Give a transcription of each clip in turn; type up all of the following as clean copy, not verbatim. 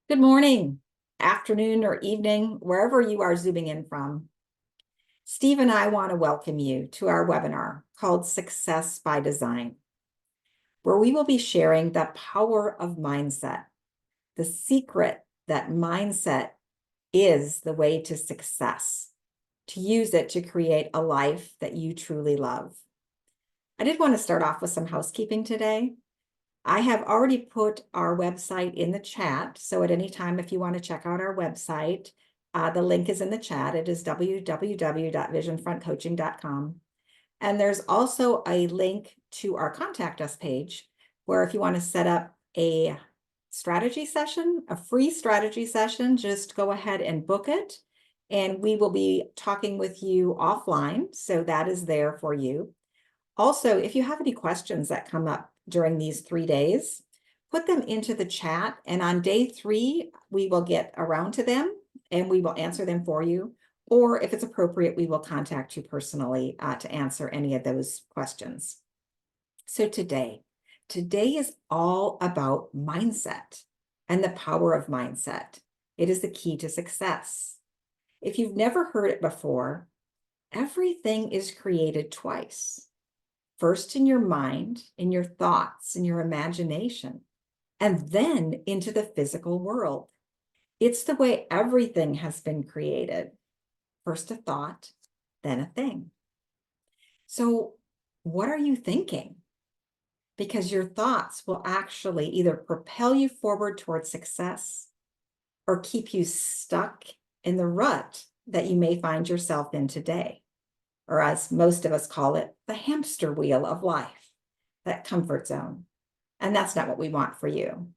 Good morning, afternoon, or evening, wherever you are zooming in from. Steve and I want to welcome you to our webinar called Success by Design, where we will be sharing the power of mindset, the secret that mindset is the way to success, to use it to create a life that you truly love. I did want to start off with some housekeeping today. I have already put our website in the chat. So at any time, if you want to check out our website, the link is in the chat. It is www.visionfrontcoaching.com. And there's also a link to our contact us page, where if you want to set up a strategy session, a free strategy session, just go ahead and book it. And we will be talking with you offline. So that is there for you. Also, if you have any questions that come up during these 3 days, put them into the chat. And on day 3, we will get around to them and we will answer them for you. Or if it's appropriate, we will contact you personally to answer any of those questions. So today is all about mindset and the power of mindset. It is the key to success. If you've never heard it before, everything is created twice. First in your mind, in your thoughts, in your imagination, and then into the physical world. It's the way everything has been created. First a thought, then a thing. So what are you thinking? Because your thoughts will actually either propel you forward towards success or keep you stuck in the rut that you may find yourself in today. Or as most of us call it, the hamster wheel of life, that comfort zone. And that's not what we want for you.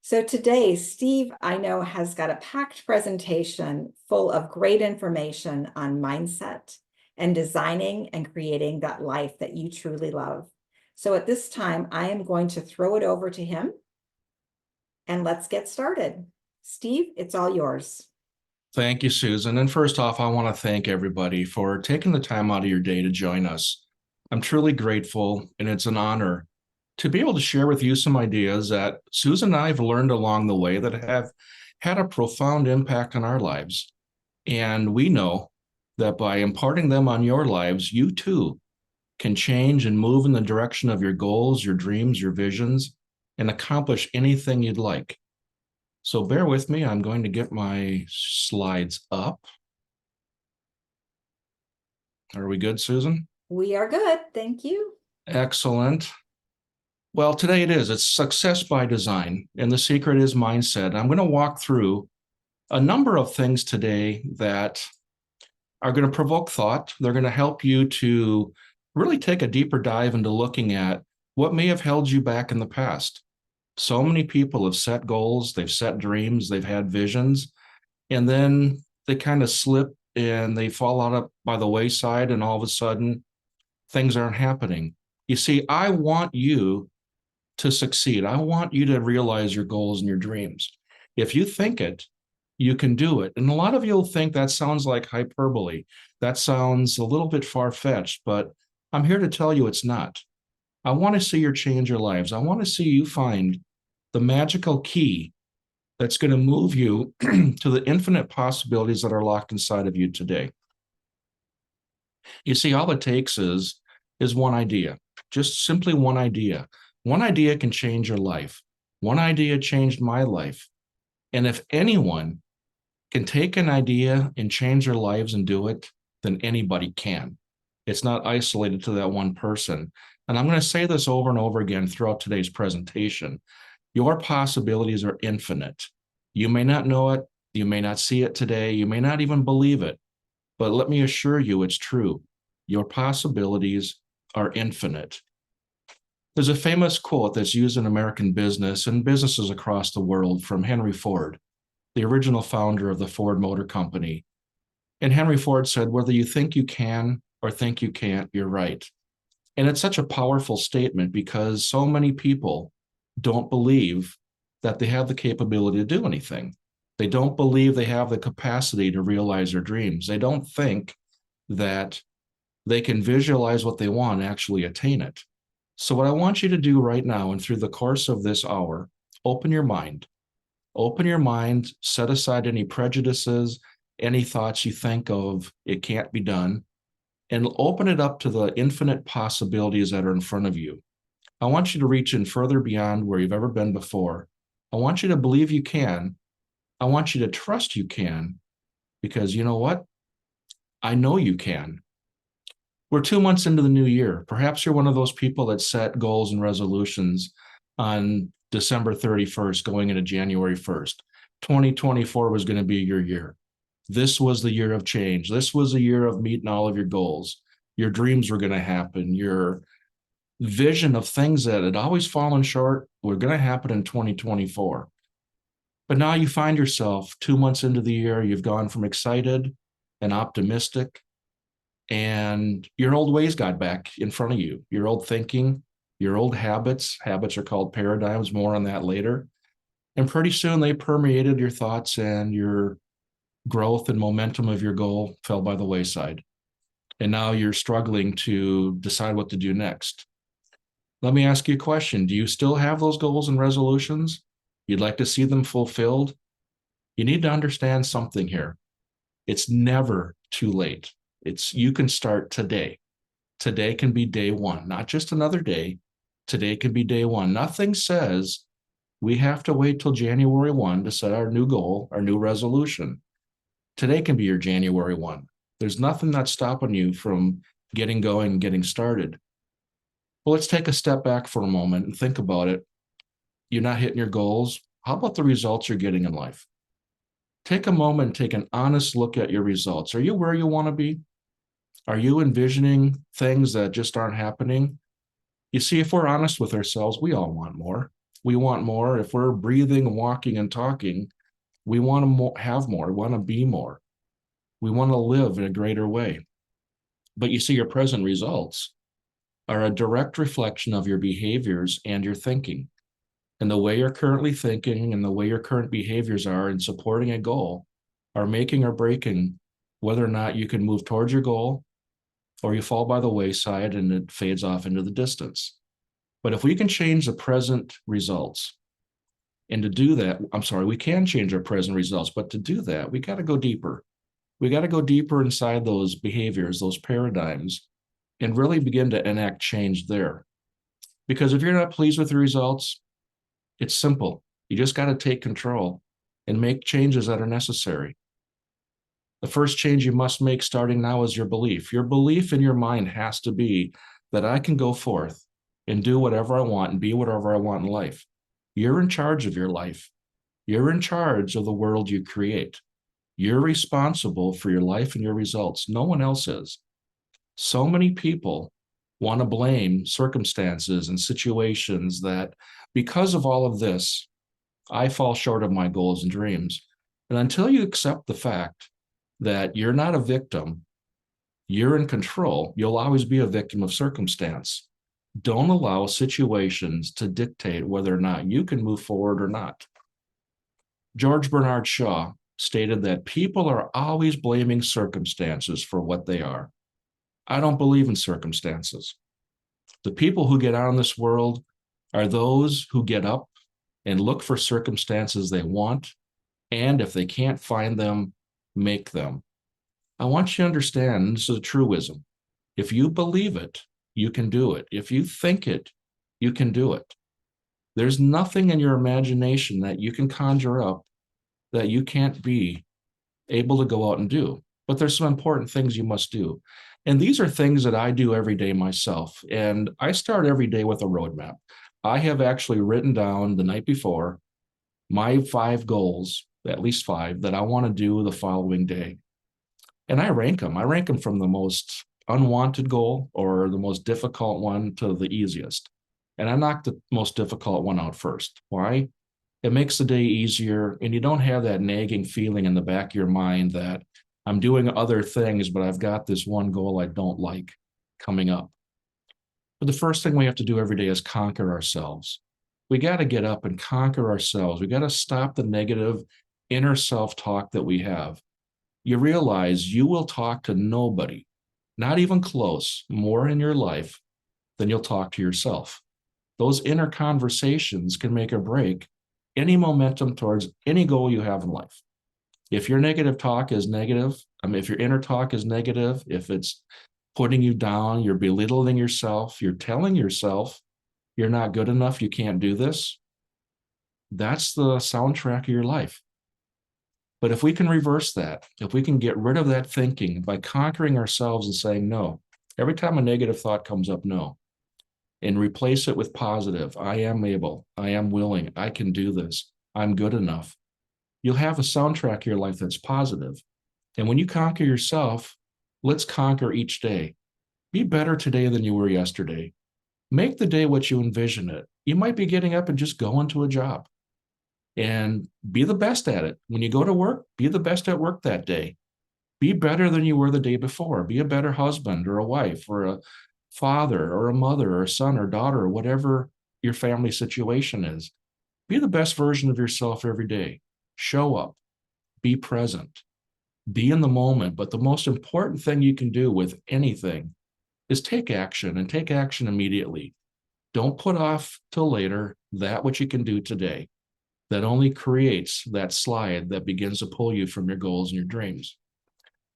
So today, Steve, I know, has got a packed presentation full of great information on mindset and designing and creating that life that you truly love. So at this time, I am going to throw it over to him and let's get started. Steve, it's all yours. Thank you, Susan. And first off, I want to thank everybody for taking the time out of your day to join us. I'm truly grateful, and it's an honor to be able to share with you some ideas that Susan and I have learned along the way that have had a profound impact on our lives. And we know that by imparting them on your lives, you too can change and move in the direction of your goals, your dreams, your visions, and accomplish anything you'd like. So bear with me. I'm going to get my slides up. Are we good, Susan? We are good. Thank you. Excellent. Well, today it's success by design, and the secret is mindset. I'm going to walk through a number of things today that are going to provoke thought. They're going to help you to really take a deeper dive into looking at what may have held you back in the past. So many people have set goals, they've set dreams, they've had visions, and then they kind of slip and they fall out by the wayside, and all of a sudden things aren't happening. You see, I want you to succeed. I want you to realize your goals and your dreams. If you think it, you can do it. And a lot of you will think that sounds like hyperbole. That sounds a little bit far-fetched, but I'm here to tell you it's not. I want to see you change your lives. I want to see you find the magical key that's going to move you to the infinite possibilities that are locked inside of you today. You see, all it takes is one idea, just simply one idea. One idea can change your life. One idea changed my life. And if anyone can take an idea and change their lives and do it, then anybody can. It's not isolated to that one person. And I'm going to say this over and over again throughout today's presentation. Your possibilities are infinite. You may not know it. You may not see it today. You may not even believe it. But let me assure you it's true. Your possibilities are infinite. There's a famous quote that's used in American business and businesses across the world from Henry Ford, the original founder of the Ford Motor Company. And Henry Ford said, whether you think you can or think you can't, you're right. And it's such a powerful statement because so many people don't believe that they have the capability to do anything. They don't believe they have the capacity to realize their dreams. They don't think that they can visualize what they want and actually attain it. So what I want you to do right now and through the course of this hour, open your mind Open your mind, set aside any prejudices, any thoughts you think of it can't be done, and open it up to the infinite possibilities that are in front of you. I want you to reach in further beyond where you've ever been before. I want you to believe you can. I want you to trust you can, because you know what? I know you can. We're 2 months into the new year. Perhaps you're one of those people that set goals and resolutions on December 31st, going into January 1st. 2024 was going to be your year. This was the year of change. This was a year of meeting all of your goals. Your dreams were going to happen. Your vision of things that had always fallen short were going to happen in 2024. But now you find yourself 2 months into the year, you've gone from excited and optimistic, and your old ways got back in front of you, your old thinking, your old habits. Habits are called paradigms, more on that later. And pretty soon they permeated your thoughts, and your growth and momentum of your goal fell by the wayside. And now you're struggling to decide what to do next. Let me ask you a question. Do you still have those goals and resolutions? You'd like to see them fulfilled? You need to understand something here. It's never too late. You can start today. Today can be day one, not just another day. Today can be day one. Nothing says we have to wait till January 1 to set our new goal, our new resolution. Today can be your January 1. There's nothing that's stopping you from getting going and getting started. Well, let's take a step back for a moment and think about it. You're not hitting your goals. How about the results you're getting in life? Take a moment and take an honest look at your results. Are you where you want to be? Are you envisioning things that just aren't happening? You see, if we're honest with ourselves, we all want more. We want more. If we're breathing, walking, and talking, we want to have more. We want to be more. We want to live in a greater way. But you see, your present results are a direct reflection of your behaviors and your thinking. And the way you're currently thinking and the way your current behaviors are in supporting a goal are making or breaking whether or not you can move towards your goal, or you fall by the wayside and it fades off into the distance. But if we can change the present results, and to do that, we can change our present results, but to do that, we got to go deeper. We got to go deeper inside those behaviors, those paradigms, and really begin to enact change there. Because if you're not pleased with the results, it's simple. You just got to take control and make changes that are necessary. The first change you must make starting now is your belief. Your belief in your mind has to be that I can go forth and do whatever I want and be whatever I want in life. You're in charge of your life. You're in charge of the world you create. You're responsible for your life and your results. No one else is. So many people want to blame circumstances and situations that, because of all of this, I fall short of my goals and dreams. And until you accept the fact that you're not a victim, you're in control, you'll always be a victim of circumstance. Don't allow situations to dictate whether or not you can move forward or not. George Bernard Shaw stated that people are always blaming circumstances for what they are. I don't believe in circumstances. The people who get out in this world are those who get up and look for circumstances they want, and if they can't find them, make them. I want you to understand, this is a truism. If you believe it, you can do it. If you think it, you can do it. There's nothing in your imagination that you can conjure up that you can't be able to go out and do. But there's some important things you must do. And these are things that I do every day myself. And I start every day with a roadmap. I have actually written down the night before my 5 goals, at least 5, that I want to do the following day. And I rank them. I rank them from the most unwanted goal or the most difficult one to the easiest. And I knock the most difficult one out first. Why? It makes the day easier, and you don't have that nagging feeling in the back of your mind that I'm doing other things, but I've got this one goal I don't like coming up. But the first thing we have to do every day is conquer ourselves. We got to get up and conquer ourselves. We got to stop the negative inner self-talk that we have. You realize you will talk to nobody, not even close, more in your life than you'll talk to yourself. Those inner conversations can make or break any momentum towards any goal you have in life. If your negative talk is negative, if your inner talk is negative, if it's putting you down, you're belittling yourself, you're telling yourself you're not good enough, you can't do this, that's the soundtrack of your life. But if we can reverse that, if we can get rid of that thinking by conquering ourselves and saying no, every time a negative thought comes up, no, and replace it with positive, I am able, I am willing, I can do this, I'm good enough, you'll have a soundtrack of your life that's positive. And when you conquer yourself, let's conquer each day. Be better today than you were yesterday. Make the day what you envision it. You might be getting up and just going to a job and be the best at it. When you go to work, be the best at work that day. Be better than you were the day before. Be a better husband or a wife or a father or a mother or a son or daughter or whatever your family situation is. Be the best version of yourself every day. Show up. Be present. Be in the moment. But the most important thing you can do with anything is take action, and take action immediately. Don't put off till later that which you can do today. That only creates that slide that begins to pull you from your goals and your dreams.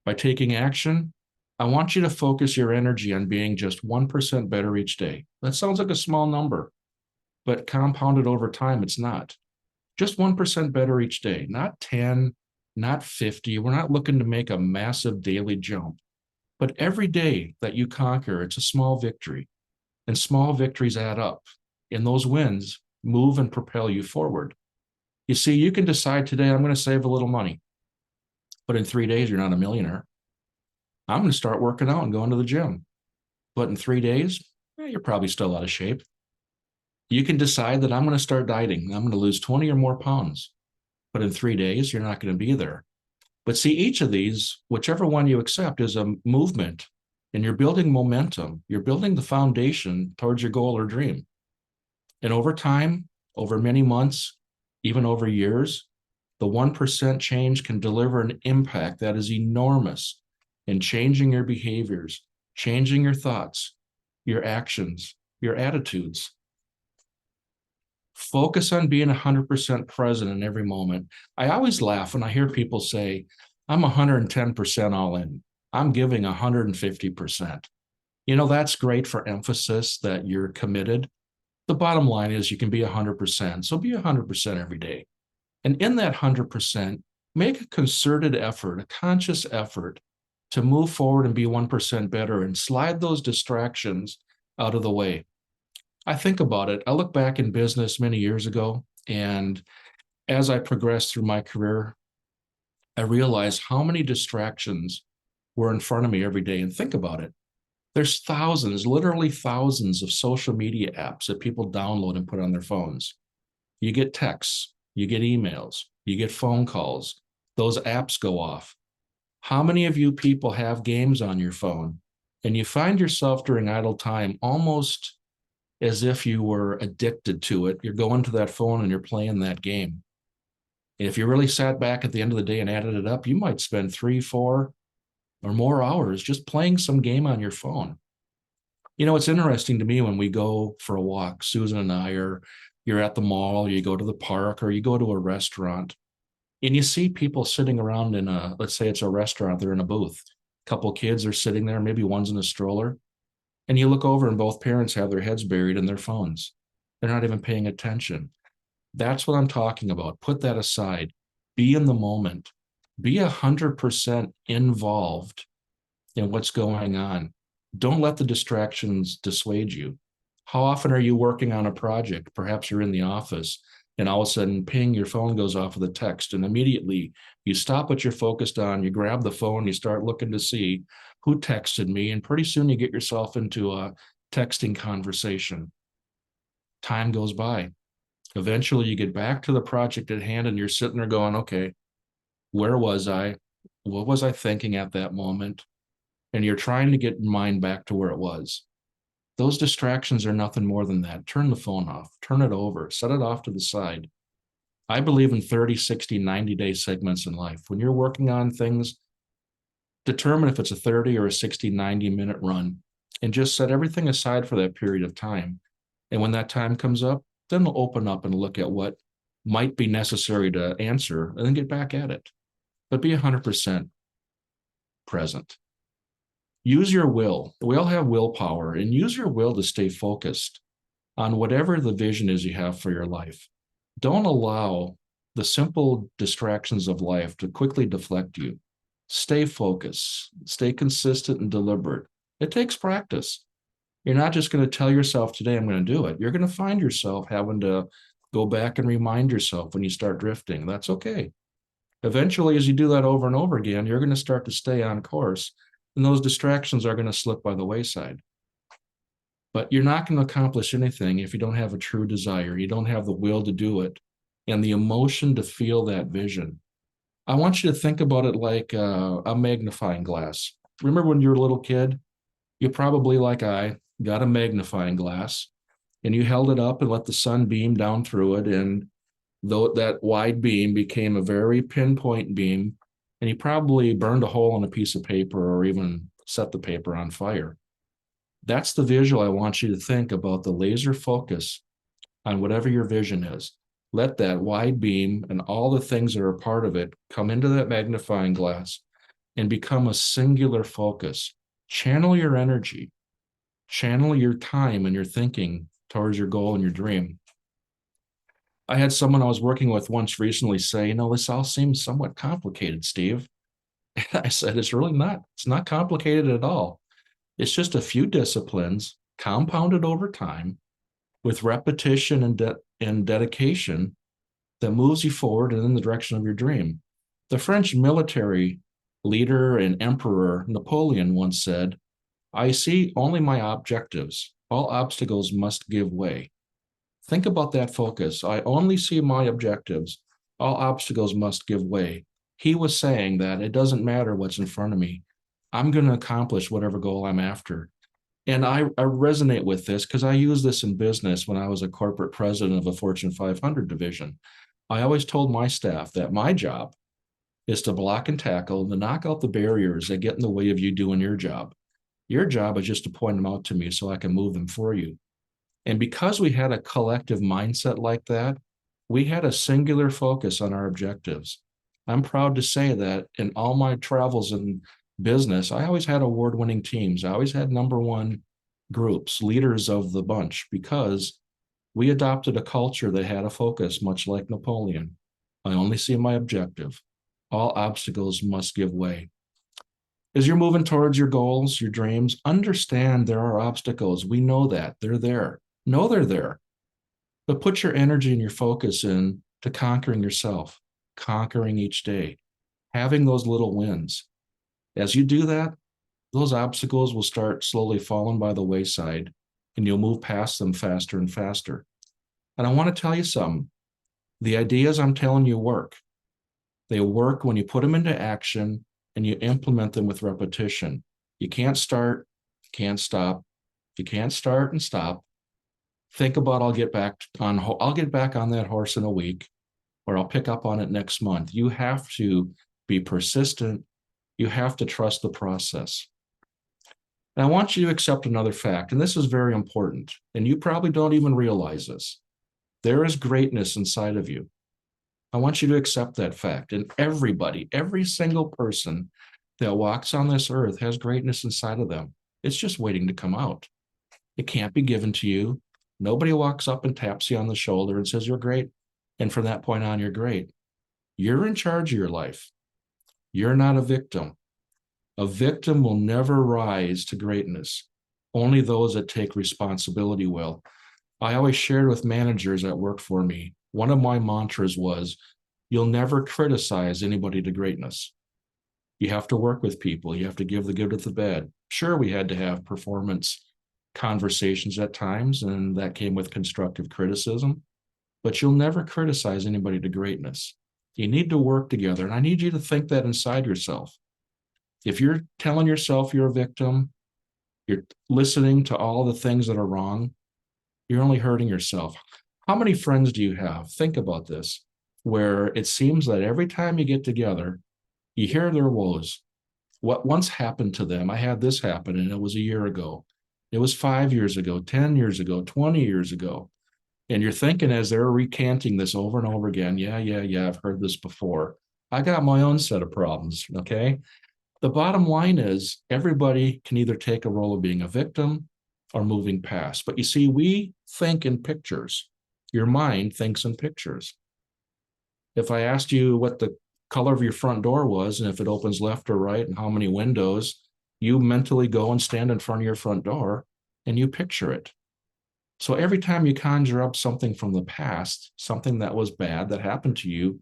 By taking action, I want you to focus your energy on being just 1% better each day. That sounds like a small number, but compounded over time, it's not. Just 1% better each day, not 10, not 50. We're not looking to make a massive daily jump. But every day that you conquer, it's a small victory. And small victories add up. And those wins move and propel you forward. You see, you can decide today, I'm going to save a little money. But in 3 days, you're not a millionaire. I'm going to start working out and going to the gym. But in 3 days, you're probably still out of shape. You can decide that I'm going to start dieting. I'm going to lose 20 or more pounds. But in 3 days, you're not going to be there. But see, each of these, whichever one you accept, is a movement, and you're building momentum. You're building the foundation towards your goal or dream. And over time, over many months, even over years, the 1% change can deliver an impact that is enormous in changing your behaviors, changing your thoughts, your actions, your attitudes. Focus on being 100% present in every moment. I always laugh when I hear people say, I'm 110% all in. I'm giving 150%. You know, that's great for emphasis that you're committed. The bottom line is you can be 100%. So be 100% every day. And in that 100%, make a concerted effort, a conscious effort to move forward and be 1% better and slide those distractions out of the way. I think about it. I look back in business many years ago, and as I progressed through my career, I realized how many distractions were in front of me every day. And think about it. There's thousands, literally thousands of social media apps that people download and put on their phones. You get texts, you get emails, you get phone calls. Those apps go off. How many of you people have games on your phone and you find yourself during idle time almost as if you were addicted to it? You're going to that phone and you're playing that game. And if you really sat back at the end of the day and added it up, you might spend 3, 4, or more hours just playing some game on your phone. You know, it's interesting to me when we go for a walk, Susan and I, or you're at the mall, you go to the park, or you go to a restaurant, and you see people sitting around in a, let's say it's a restaurant, they're in a booth. A couple kids are sitting there, maybe one's in a stroller, and you look over and both parents have their heads buried in their phones. They're not even paying attention. That's what I'm talking about. Put that aside. Be in the moment. Be 100% involved in what's going on. Don't let the distractions dissuade you. How often are you working on a project? Perhaps you're in the office and all of a sudden, ping, your phone goes off with a text, and immediately you stop what you're focused on, you grab the phone, you start looking to see who texted me, and pretty soon you get yourself into a texting conversation. Time goes by. Eventually you get back to the project at hand and you're sitting there going, okay, where was I? What was I thinking at that moment? And you're trying to get your mind back to where it was. Those distractions are nothing more than that. Turn the phone off, turn it over, set it off to the side. I believe in 30, 60, 90-day segments in life. When you're working on things, determine if it's a 30 or a 60, 90-minute run, and just set everything aside for that period of time. And when that time comes up, then we'll open up and look at what might be necessary to answer, and then get back at it. But be 100% present. Use your will. We all have willpower, and use your will to stay focused on whatever the vision is you have for your life. Don't allow the simple distractions of life to quickly deflect you. Stay focused, stay consistent and deliberate. It takes practice. You're not just going to tell yourself today, I'm going to do it. You're going to find yourself having to go back and remind yourself when you start drifting. That's okay. Eventually, as you do that over and over again, you're going to start to stay on course, and those distractions are going to slip by the wayside. But you're not going to accomplish anything if you don't have a true desire. You don't have the will to do it and the emotion to feel that vision. I want you to think about it like a magnifying glass. Remember when you were a little kid, you probably, like I, got a magnifying glass and you held it up and let the sun beam down through it. And though that wide beam became a very pinpoint beam, and you probably burned a hole in a piece of paper or even set the paper on fire. That's the visual I want you to think about, the laser focus on whatever your vision is. Let that wide beam and all the things that are a part of it come into that magnifying glass and become a singular focus. Channel your energy, channel your time and your thinking towards your goal and your dream. I had someone I was working with once recently say, this all seems somewhat complicated, Steve. And I said, it's really not. It's not complicated at all. It's just a few disciplines compounded over time with repetition and dedication that moves you forward and in the direction of your dream. The French military leader and emperor Napoleon once said, I see only my objectives. All obstacles must give way. Think about that focus. I only see my objectives. All obstacles must give way. He was saying that it doesn't matter what's in front of me. I'm going to accomplish whatever goal I'm after. And I resonate with this because I use this in business when I was a corporate president of a Fortune 500 division. I always told my staff that my job is to block and tackle and to knock out the barriers that get in the way of you doing your job. Your job is just to point them out to me so I can move them for you. And because we had a collective mindset like that, we had a singular focus on our objectives. I'm proud to say that in all my travels in business, I always had award-winning teams. I always had number one groups, leaders of the bunch, because we adopted a culture that had a focus, much like Napoleon. I only see my objective. All obstacles must give way. As you're moving towards your goals, your dreams, understand there are obstacles. We know that. They're there. Know they're there. But put your energy and your focus in to conquering yourself, conquering each day, having those little wins. As you do that, those obstacles will start slowly falling by the wayside, and you'll move past them faster and faster. And I want to tell you something. The ideas I'm telling you work. They work when you put them into action and you implement them with repetition. You can't start, you can't stop. If you can't start and stop, think about I'll get back on that horse in a week, or I'll pick up on it next month. You have to be persistent. You have to trust the process. And I want you to accept another fact, and this is very important, and you probably don't even realize this. There is greatness inside of you. I want you to accept that fact. And everybody, every single person that walks on this earth has greatness inside of them. It's just waiting to come out. It can't be given to you. Nobody walks up and taps you on the shoulder and says, you're great. And from that point on, you're great. You're in charge of your life. You're not a victim. A victim will never rise to greatness. Only those that take responsibility will. I always shared with managers that worked for me, one of my mantras was, you'll never criticize anybody to greatness. You have to work with people. You have to give the good with the bad. Sure, we had to have performance conversations at times, and that came with constructive criticism, but you'll never criticize anybody to greatness. You need to work together, and I need you to think that inside yourself. If you're telling yourself you're a victim, you're listening to all the things that are wrong, you're only hurting yourself. How many friends do you have? Think about this, where it seems that every time you get together, you hear their woes. What once happened to them, I had this happen, and it was a year ago. It was 5 years ago, 10 years ago, 20 years ago. And you're thinking as they're recanting this over and over again, yeah, I've heard this before. I got my own set of problems. Okay. The bottom line is everybody can either take a role of being a victim or moving past. But you see, we think in pictures. Your mind thinks in pictures. If I asked you what the color of your front door was and if it opens left or right and how many windows, you mentally go and stand in front of your front door and you picture it. So every time you conjure up something from the past, something that was bad that happened to you,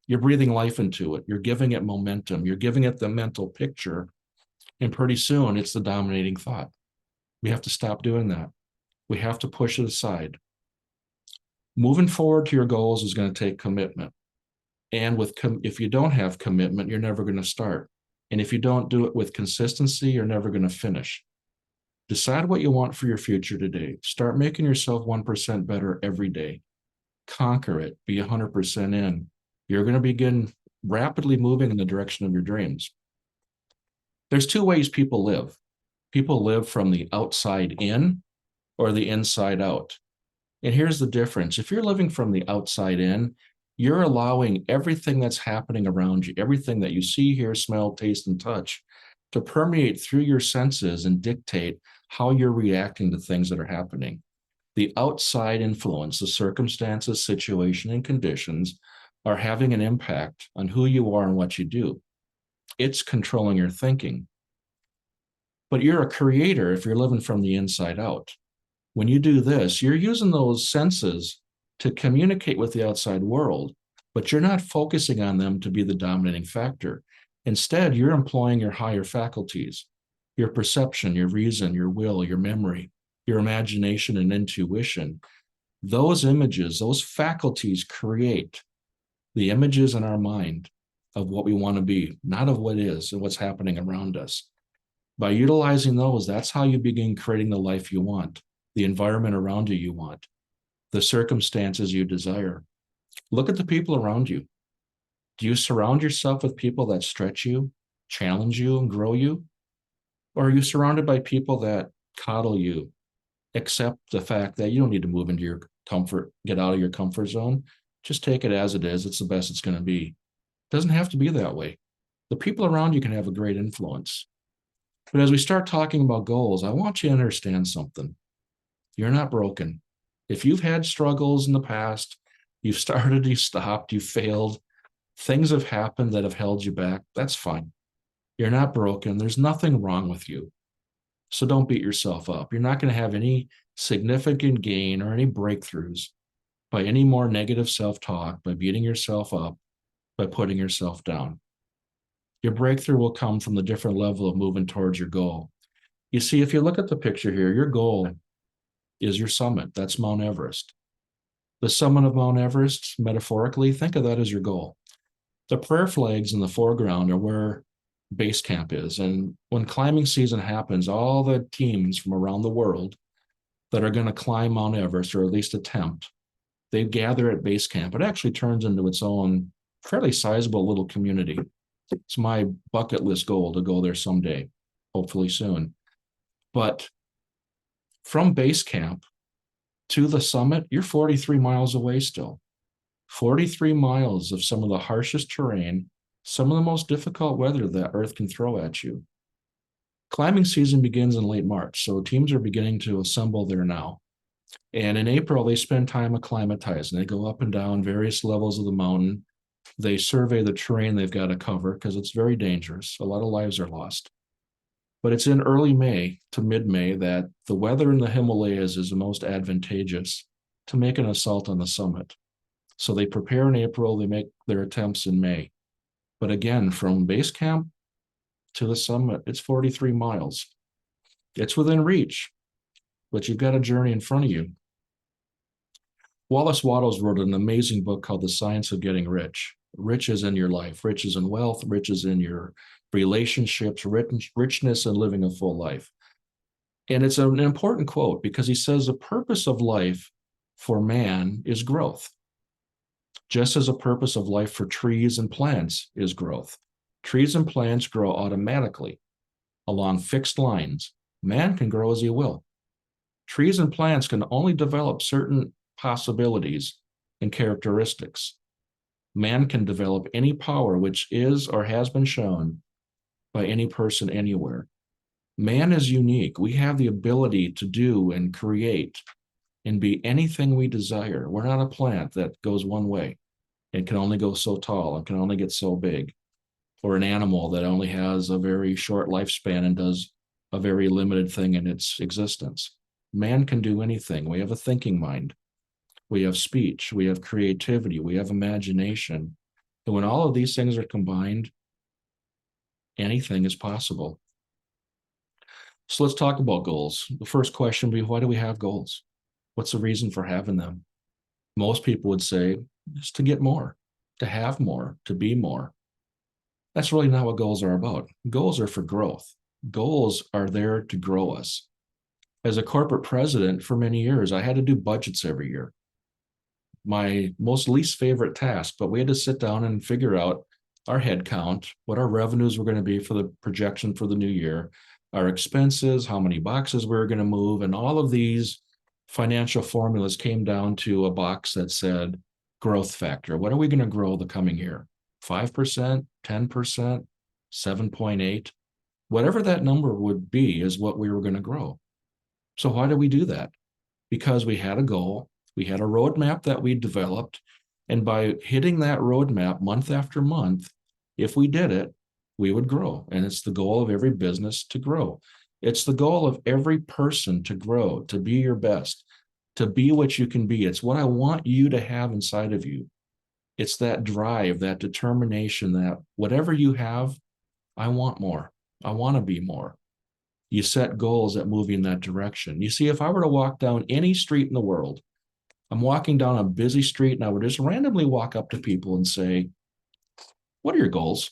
you're breathing life into it. You're giving it momentum. You're giving it the mental picture. And pretty soon it's the dominating thought. We have to stop doing that. We have to push it aside. Moving forward to your goals is going to take commitment. And if you don't have commitment, you're never going to start. And if you don't do it with consistency, you're never going to finish. Decide what you want for your future today. Start making yourself 1% better every day. Conquer it. Be 100% in. You're going to begin rapidly moving in the direction of your dreams. There's two ways people live. People live from the outside in or the inside out. And here's the difference. If you're living from the outside in, you're allowing everything that's happening around you, everything that you see, hear, smell, taste, and touch, to permeate through your senses and dictate how you're reacting to things that are happening. The outside influence, the circumstances, situation, and conditions are having an impact on who you are and what you do. It's controlling your thinking. But you're a creator if you're living from the inside out. When you do this, you're using those senses to communicate with the outside world, but you're not focusing on them to be the dominating factor. Instead, you're employing your higher faculties, your perception, your reason, your will, your memory, your imagination, and intuition. Those images, those faculties create the images in our mind of what we want to be, not of what is and what's happening around us. By utilizing those, that's how you begin creating the life you want, the environment around you want, the circumstances you desire. Look at the people around you. Do you surround yourself with people that stretch you, challenge you, and grow you? Or are you surrounded by people that coddle you, accept the fact that you don't need to move into your comfort, get out of your comfort zone? Just take it as it is. It's the best it's going to be. It doesn't have to be that way. The people around you can have a great influence. But as we start talking about goals, I want you to understand something. You're not broken. If you've had struggles in the past, you've started, you stopped, you failed, things have happened that have held you back, that's fine. You're not broken. There's nothing wrong with you. So don't beat yourself up. You're not going to have any significant gain or any breakthroughs by any more negative self-talk, by beating yourself up, by putting yourself down. Your breakthrough will come from the different level of moving towards your goal. You see, if you look at the picture here, your goal is your summit. That's Mount Everest. The summit of Mount Everest, metaphorically, think of that as your goal. The prayer flags in the foreground are where base camp is. And when climbing season happens, all the teams from around the world that are going to climb Mount Everest, or at least attempt, they gather at base camp. It actually turns into its own fairly sizable little community. It's my bucket list goal to go there someday, hopefully soon. But from base camp to the summit, you're 43 miles away still. 43 miles of some of the harshest terrain, some of the most difficult weather that Earth can throw at you. Climbing season begins in late March, so teams are beginning to assemble there now. And in April, they spend time acclimatizing. They go up and down various levels of the mountain. They survey the terrain they've got to cover because it's very dangerous. A lot of lives are lost. But it's in early May to mid-May that the weather in the Himalayas is the most advantageous to make an assault on the summit. So they prepare in April, they make their attempts in May. But again, from base camp to the summit, it's 43 miles. It's within reach, but you've got a journey in front of you. Wallace Wattles wrote an amazing book called The Science of Getting Rich. Riches in your life, riches in wealth, riches in your relationships, richness in living a full life. And it's an important quote because he says the purpose of life for man is growth. Just as a purpose of life for trees and plants is growth. Trees and plants grow automatically along fixed lines. Man can grow as he will. Trees and plants can only develop certain possibilities and characteristics. Man can develop any power which is or has been shown by any person anywhere. Man is unique. We have the ability to do and create and be anything we desire. We're not a plant that goes one way and can only go so tall and can only get so big, or an animal that only has a very short lifespan and does a very limited thing in its existence. Man can do anything. We have a thinking mind. We have speech. We have creativity. We have imagination. And when all of these things are combined, anything is possible. So let's talk about goals. The first question would be, why do we have goals? What's the reason for having them? Most people would say, just to get more, to have more, to be more. That's really not what goals are about. Goals are for growth. Goals are there to grow us. As a corporate president for many years, I had to do budgets every year. My most least favorite task, but we had to sit down and figure out our head count, what our revenues were going to be for the projection for the new year, our expenses, how many boxes we were going to move, and all of these financial formulas came down to a box that said growth factor. What are we going to grow the coming year? 5%, 10%, 7.8, whatever that number would be is what we were going to grow. So why did we do that? Because we had a goal, we had a roadmap that we developed, and by hitting that roadmap month after month, if we did it, we would grow. And it's the goal of every business to grow. It's the goal of every person to grow, to be your best, to be what you can be. It's what I want you to have inside of you. It's that drive, that determination, that whatever you have, I want more. I want to be more. You set goals that move you in that direction. You see, if I were to walk down any street in the world, I'm walking down a busy street and I would just randomly walk up to people and say, what are your goals?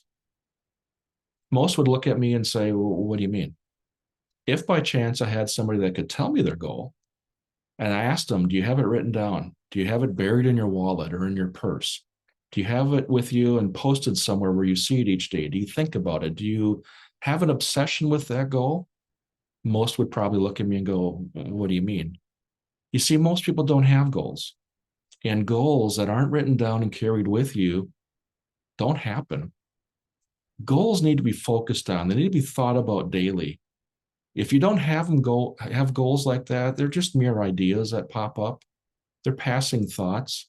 Most would look at me and say, well, what do you mean? If by chance I had somebody that could tell me their goal, and I asked them, do you have it written down? Do you have it buried in your wallet or in your purse? Do you have it with you and posted somewhere where you see it each day? Do you think about it? Do you have an obsession with that goal? Most would probably look at me and go, what do you mean? You see, most people don't have goals, and goals that aren't written down and carried with you don't happen. Goals need to be focused on. They need to be thought about daily. If you don't have goals like that, they're just mere ideas that pop up. They're passing thoughts.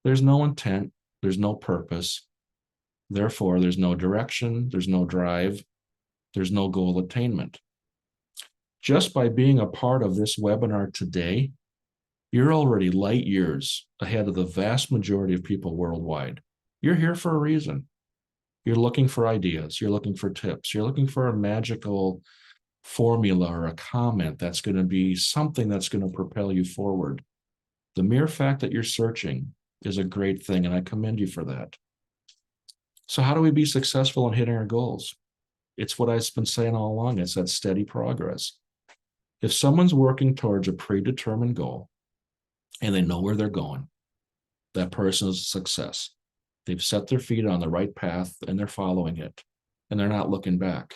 There's no intent. There's no purpose. Therefore, there's no direction. There's no drive. There's no goal attainment. Just by being a part of this webinar today, you're already light years ahead of the vast majority of people worldwide. You're here for a reason. You're looking for ideas. You're looking for tips. You're looking for a magical formula or a comment that's going to be something that's going to propel you forward. The mere fact that you're searching is a great thing, and I commend you for that. So how do we be successful in hitting our goals? It's what I've been saying all along. It's that steady progress. If someone's working towards a predetermined goal and they know where they're going, that person is a success. They've set their feet on the right path and they're following it, and they're not looking back.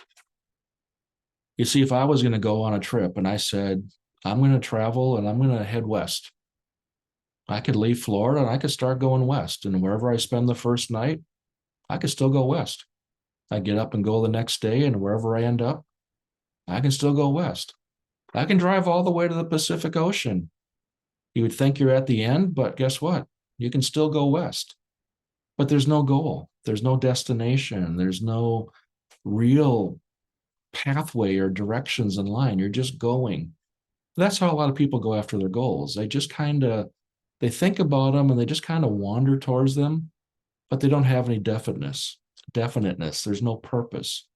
You see, if I was going to go on a trip and I said, I'm going to travel and I'm going to head west, I could leave Florida and I could start going west. And wherever I spend the first night, I could still go west. I get up and go the next day, and wherever I end up, I can still go west. I can drive all the way to the Pacific Ocean. You would think you're at the end, but guess what? You can still go west. But there's no goal. There's no destination. There's no real pathway or directions in line. You're just going. That's how a lot of people go after their goals. They think about them and they just kind of wander towards them, but they don't have any definiteness. There's no purpose.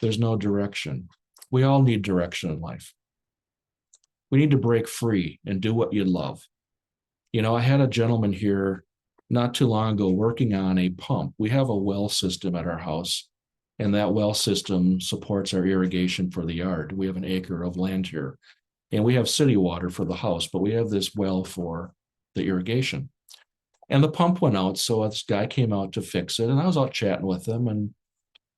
There's no direction. We all need direction in life. We need to break free and do what you love. You know, I had a gentleman here not too long ago working on a pump. We have a well system at our house, and that well system supports our irrigation for the yard. We have an acre of land here, and we have city water for the house, but we have this well for the irrigation. And the pump went out, so this guy came out to fix it, and I was out chatting with him, and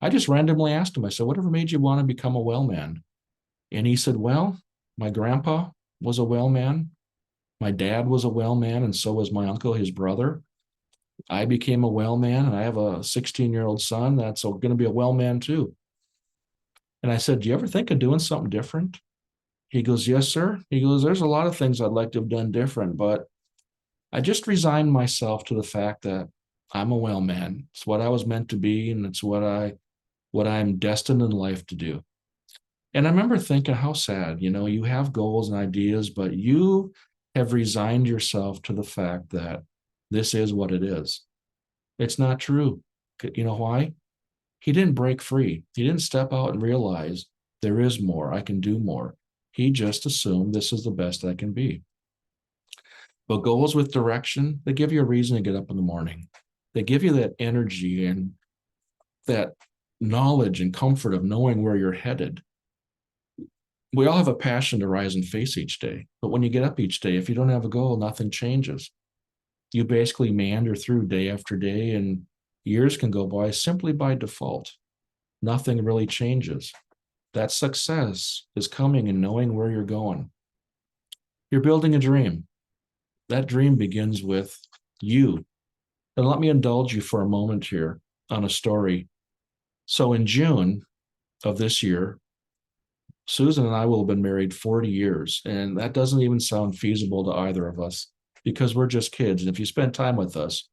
I just randomly asked him, I said, whatever made you want to become a well man? And he said, well, my grandpa was a well man, My dad was a well man, and so was my uncle, his brother. I became a well man, and I have a 16-year-old son that's going to be a well man too. And I said, do you ever think of doing something different? He goes, yes, sir. He goes, there's a lot of things I'd like to have done different, but I just resigned myself to the fact that I'm a well man. It's what I was meant to be, and it's what I'm destined in life to do. And I remember thinking, how sad, you have goals and ideas, but you have resigned yourself to the fact that this is what it is. It's not true. You know why? He didn't break free. He didn't step out and realize there is more. I can do more. He just assumed this is the best I can be. But goals with direction, they give you a reason to get up in the morning. They give you that energy and that knowledge and comfort of knowing where you're headed. We all have a passion to rise and face each day. But when you get up each day, if you don't have a goal, nothing changes. You basically meander through day after day, and years can go by simply by default. Nothing really changes. That success is coming and knowing where you're going. You're building a dream. That dream begins with you. And let me indulge you for a moment here on a story. So in June of this year, Susan and I will have been married 40 years, and that doesn't even sound feasible to either of us because we're just kids. And if you spend time with us,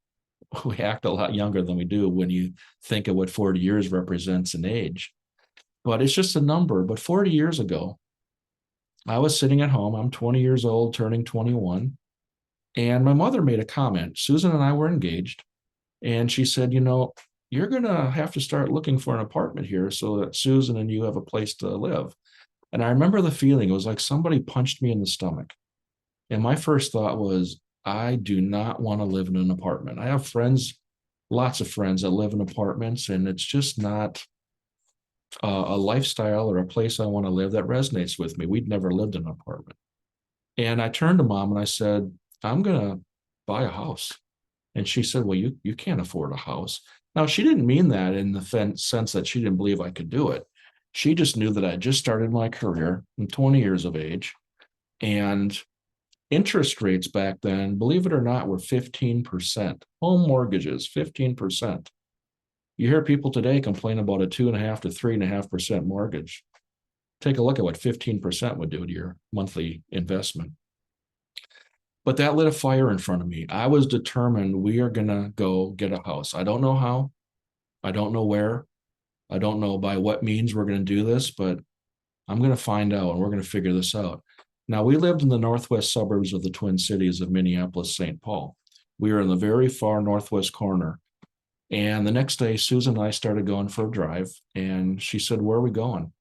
we act a lot younger than we do when you think of what 40 years represents in age. But it's just a number. But 40 years ago, I was sitting at home. I'm 20 years old, turning 21. And my mother made a comment. Susan and I were engaged. And she said, you're going to have to start looking for an apartment here so that Susan and you have a place to live. And I remember the feeling. It was like somebody punched me in the stomach. And my first thought was, I do not want to live in an apartment. I have friends, lots of friends that live in apartments, and it's just not a lifestyle or a place I want to live that resonates with me. We'd never lived in an apartment. And I turned to mom and I said, I'm going to buy a house. And she said, well, you can't afford a house. Now, she didn't mean that in the sense that she didn't believe I could do it. She just knew that I just started my career. I'm 20 years of age. And interest rates back then, believe it or not, were 15%. Home mortgages, 15%. You hear people today complain about a 2.5% to 3.5% mortgage. Take a look at what 15% would do to your monthly investment. But that lit a fire in front of me. I was determined we are going to go get a house. I don't know how. I don't know where. I don't know by what means we're going to do this, but I'm going to find out and we're going to figure this out. Now, we lived in the northwest suburbs of the Twin Cities of Minneapolis, St. Paul. We were in the very far northwest corner. And the next day, Susan and I started going for a drive. And she said, where are we going?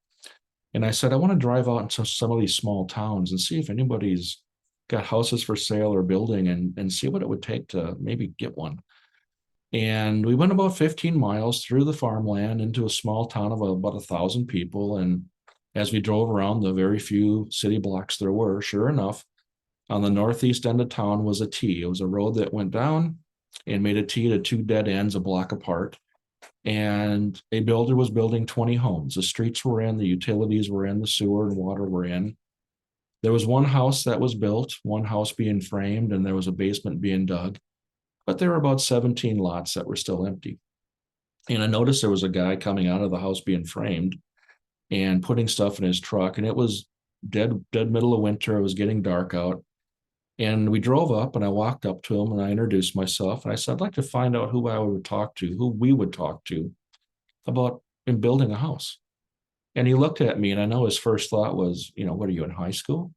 And I said, I want to drive out into some of these small towns and see if anybody's got houses for sale or building and see what it would take to maybe get one. And we went about 15 miles through the farmland into a small town of about 1,000 people. And as we drove around the very few city blocks there were, sure enough, on the northeast end of town was a T. It was a road that went down and made a T to two dead ends a block apart. And a builder was building 20 homes. The streets were in, the utilities were in, the sewer and water were in. There was one house that was built, one house being framed, and there was a basement being dug. But there were about 17 lots that were still empty. And I noticed there was a guy coming out of the house being framed and putting stuff in his truck. And it was dead middle of winter. It was getting dark out. And we drove up and I walked up to him and I introduced myself. And I said, I'd like to find out who we would talk to about in building a house. And he looked at me and I know his first thought was, what are you in high school?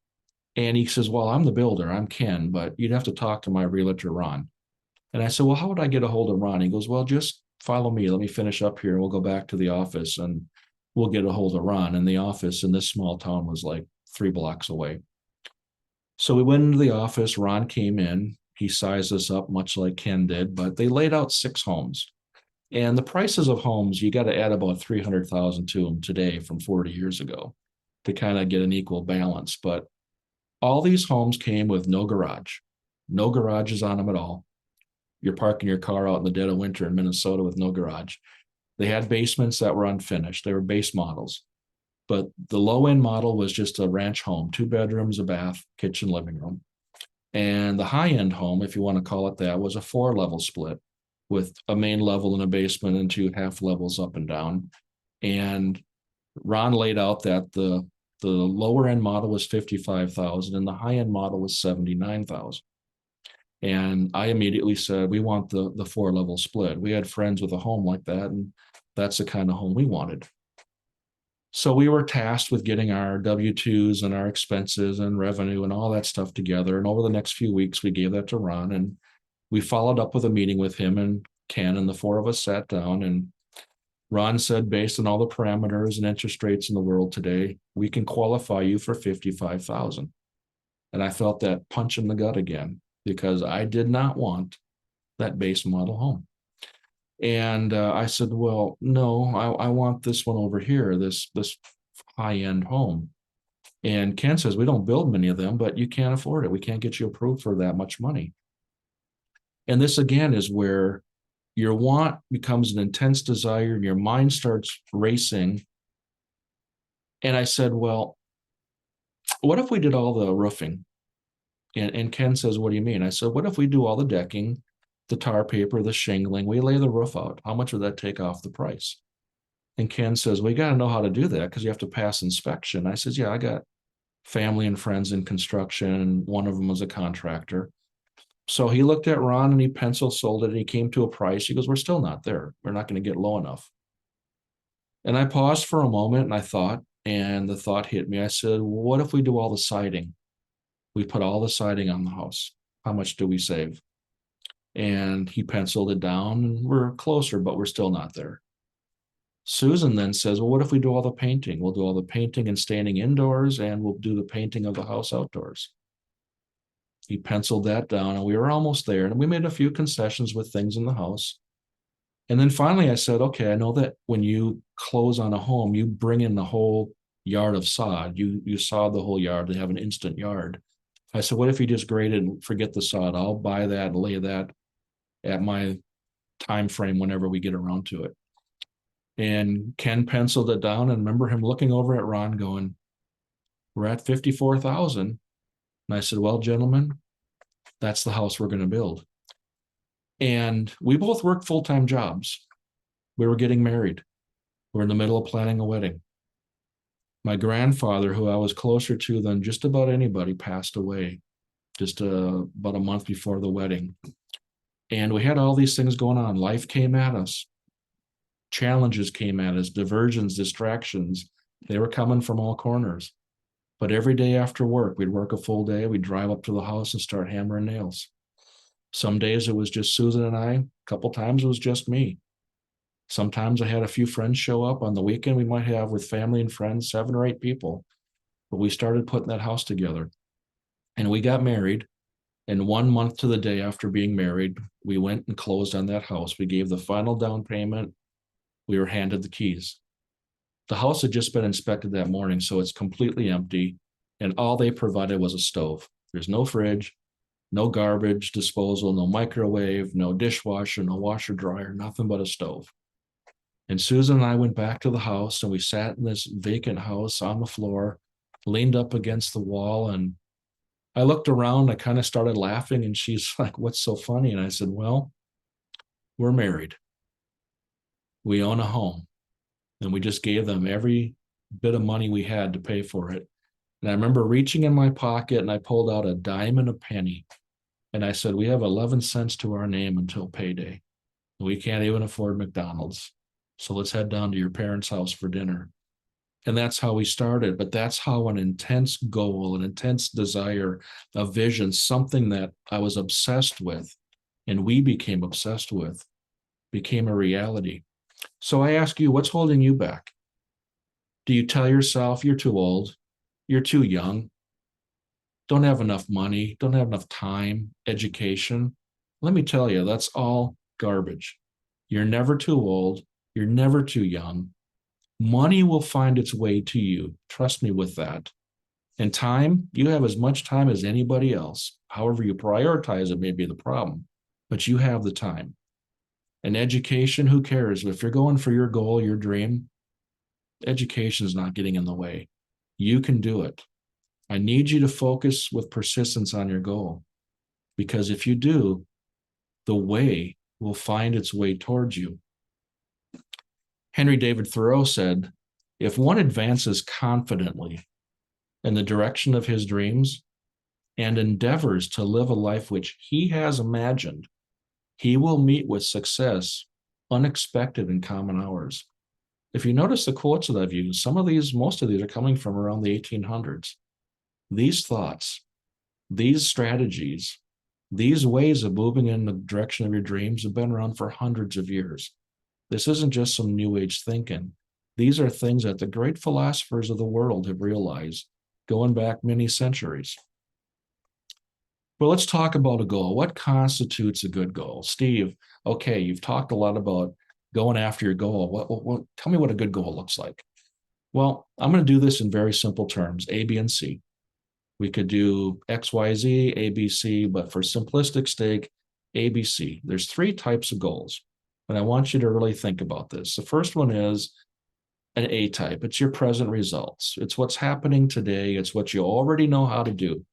And he says, well, I'm the builder. I'm Ken, but you'd have to talk to my realtor, Ron. And I said, well, how would I get a hold of Ron? He goes, well, just follow me. Let me finish up here and we'll go back to the office and we'll get a hold of Ron. And the office in this small town was like 3 blocks away. So we went into the office. Ron came in. He sized us up much like Ken did, but they laid out 6 homes. And the prices of homes, you got to add about 300,000 to them today from 40 years ago to kind of get an equal balance. But all these homes came with no garages on them at all. You're parking your car out in the dead of winter in Minnesota with no garage. They had basements that were unfinished. They were base models. But the low-end model was just a ranch home, 2 bedrooms, a bath, kitchen, living room. And the high-end home, if you want to call it that, was a 4-level split with a main level and a basement and 2 half levels up and down. And Ron laid out that the lower end model was 55,000 and the high end model was 79,000. And I immediately said, we want the 4-level split. We had friends with a home like that, and that's the kind of home we wanted. So we were tasked with getting our W-2s and our expenses and revenue and all that stuff together. And over the next few weeks, we gave that to Ron, and we followed up with a meeting with him and Ken, and the 4 of us sat down, and Ron said, based on all the parameters and interest rates in the world today, we can qualify you for 55,000. And I felt that punch in the gut again, because I did not want that base model home. And I said, well, no, I want this one over here, this high-end home. And Ken says, we don't build many of them, but you can't afford it. We can't get you approved for that much money. And this again is where your want becomes an intense desire and your mind starts racing. And I said, well, what if we did all the roofing? And Ken says, what do you mean? I said, what if we do all the decking, the tar paper, the shingling, we lay the roof out? How much would that take off the price? And Ken says, we got to know how to do that because you have to pass inspection. I says, yeah, I got family and friends in construction. One of them was a contractor. So he looked at Ron and he pencil sold it and he came to a price. He goes, we're still not there. We're not going to get low enough. And I paused for a moment and I thought, and the thought hit me. I said, what if we do all the siding? We put all the siding on the house. How much do we save? And he penciled it down and we're closer, but we're still not there. Susan then says, well, what if we do all the painting? We'll do all the painting and standing indoors and we'll do the painting of the house outdoors. He penciled that down and we were almost there. And we made a few concessions with things in the house. And then finally I said, okay, I know that when you close on a home, you bring in the whole yard of sod. You sod the whole yard. They have an instant yard. I said, what if you just grade it and forget the sod? I'll buy that and lay that at my time frame whenever we get around to it. And Ken penciled it down, and remember him looking over at Ron going, we're at 54,000. And I said, well, gentlemen, that's the house we're going to build. And we both worked full-time jobs. We were getting married. We're in the middle of planning a wedding. My grandfather, who I was closer to than just about anybody, passed away just about a month before the wedding. And we had all these things going on. Life came at us. Challenges came at us, diversions, distractions. They were coming from all corners. But every day after work, we'd work a full day. We'd drive up to the house and start hammering nails. Some days it was just Susan and I. A couple times it was just me. Sometimes I had a few friends show up. On the weekend, we might have with family and friends, 7 or 8 people. But we started putting that house together. And we got married. And 1 month to the day after being married, we went and closed on that house. We gave the final down payment. We were handed the keys. The house had just been inspected that morning, so it's completely empty. And all they provided was a stove. There's no fridge, no garbage disposal, no microwave, no dishwasher, no washer dryer, nothing but a stove. And Susan and I went back to the house and we sat in this vacant house on the floor, leaned up against the wall. And I looked around, I kind of started laughing and she's like, what's so funny? And I said, well, we're married. We own a home. And we just gave them every bit of money we had to pay for it. And I remember reaching in my pocket and I pulled out a dime and a penny. And I said, we have 11 cents to our name until payday. We can't even afford McDonald's. So let's head down to your parents' house for dinner. And that's how we started. But that's how an intense goal, an intense desire, a vision, something that I was obsessed with and we became obsessed with, became a reality. So I ask you, what's holding you back? Do you tell yourself you're too old, you're too young, don't have enough money, don't have enough time, education? Let me tell you, that's all garbage. You're never too old, you're never too young. Money will find its way to you. Trust me with that. And time, you have as much time as anybody else. However you prioritize it may be the problem, but you have the time. And education, who cares? If you're going for your goal, your dream, education is not getting in the way. You can do it. I need you to focus with persistence on your goal. Because if you do, the way will find its way towards you. Henry David Thoreau said, if one advances confidently in the direction of his dreams and endeavors to live a life which he has imagined, he will meet with success unexpected in common hours. If you notice the quotes that I've used, most of these are coming from around the 1800s. These thoughts, these strategies, these ways of moving in the direction of your dreams have been around for hundreds of years. This isn't just some new age thinking. These are things that the great philosophers of the world have realized going back many centuries. But let's talk about a goal. What constitutes a good goal? Steve, okay, you've talked a lot about going after your goal. Tell me what a good goal looks like. Well, I'm going to do this in very simple terms, A, B, and C. We could do X, Y, Z, A, B, C, but for simplistic sake, A, B, C. There's 3 types of goals, and I want you to really think about this. The first one is an A type. It's your present results. It's what's happening today. It's what you already know how to do.